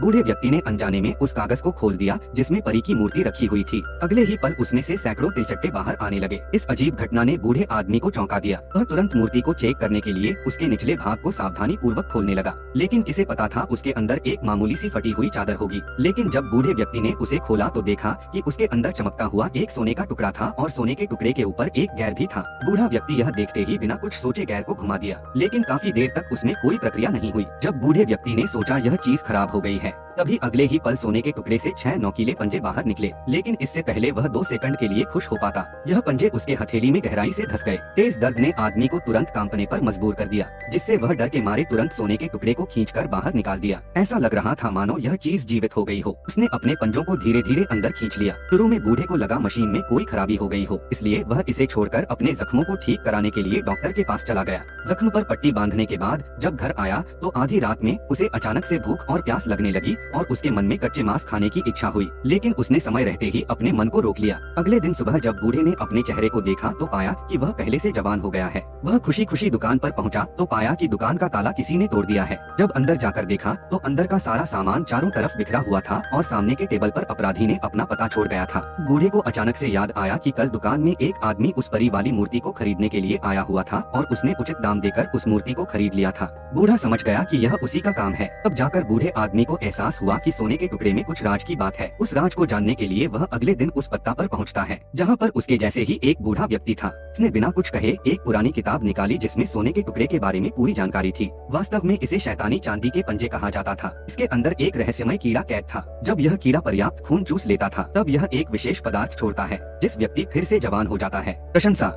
बूढ़े व्यक्ति ने अनजाने में उस कागज को खोल दिया जिसमें परी की मूर्ति रखी हुई थी। अगले ही पल उसमें से सैकड़ों तिलचट्टे बाहर आने लगे। इस अजीब घटना ने बूढ़े आदमी को चौंका दिया। वह तुरंत मूर्ति को चेक करने के लिए उसके निचले भाग को सावधानी पूर्वक खोलने लगा, लेकिन किसे पता था उसके अंदर एक मामूली सी फटी हुई चादर होगी। लेकिन जब बूढ़े व्यक्ति ने उसे खोला तो देखा कि उसके अंदर चमकता हुआ एक सोने का टुकड़ा था और सोने के टुकड़े के ऊपर एक गैर भी था। बूढ़ा व्यक्ति यह देखते ही बिना कुछ सोचे गैर को घुमा दिया, लेकिन काफी देर तक उसमें कोई प्रक्रिया नहीं हुई। जब बूढ़े व्यक्ति ने सोचा यह चीज खराब हो गई है, तभी अगले ही पल सोने के टुकड़े से 6 नोकीले पंजे बाहर निकले। लेकिन इससे पहले वह 2 सेकंड के लिए खुश हो पाता, यह पंजे उसके हथेली में गहराई से धस गए। तेज दर्द ने आदमी को तुरंत कांपने पर मजबूर कर दिया, जिससे वह डर के मारे तुरंत सोने के टुकड़े को खींचकर बाहर निकाल दिया। ऐसा लग रहा था मानो यह चीज जीवित हो गई हो। उसने अपने पंजों को धीरे धीरे अंदर खींच लिया। शुरू में बूढ़े को लगा मशीन में कोई खराबी हो गई हो, इसलिए वह इसे छोड़कर अपने जख्मों को ठीक कराने के लिए डॉक्टर के पास चला गया। जख्म पर पट्टी बांधने के बाद जब घर आया तो आधी रात में उसे अचानक से भूख और प्यास लगने लगी और उसके मन में कच्चे मांस खाने की इच्छा हुई, लेकिन उसने समय रहते ही अपने मन को रोक लिया। अगले दिन सुबह जब बूढ़े ने अपने चेहरे को देखा तो पाया कि वह पहले से जवान हो गया है। वह खुशी खुशी दुकान पर पहुंचा तो पाया कि दुकान का ताला किसी ने तोड़ दिया है। जब अंदर जाकर देखा तो अंदर का सारा सामान चारों तरफ बिखरा हुआ था और सामने के टेबल पर अपराधी ने अपना पता छोड़ गया था। बूढ़े को अचानक से याद आया कि कल दुकान में एक आदमी उस परी वाली मूर्ति को खरीदने के लिए आया हुआ था और उसने उचित दाम देकर उस मूर्ति को खरीद लिया था। बूढ़ा समझ गया कि यह उसी का काम है। तब जाकर बूढ़े आदमी को एहसास हुआ कि सोने के टुकड़े में कुछ राज की बात है। उस राज को जानने के लिए वह अगले दिन उस पत्ता पर पहुंचता है जहां पर उसके जैसे ही एक बूढ़ा व्यक्ति था। उसने बिना कुछ कहे एक पुरानी किताब निकाली जिसमें सोने के टुकड़े के बारे में पूरी जानकारी थी। वास्तव में इसे शैतानी चांदी के पंजे कहा जाता था। इसके अंदर एक रहस्यमय कीड़ा कैद था। जब यह कीड़ा पर्याप्त खून चूस लेता था तब यह एक विशेष पदार्थ छोड़ता है जिस व्यक्ति फिर से जवान हो जाता है। प्रशंसा।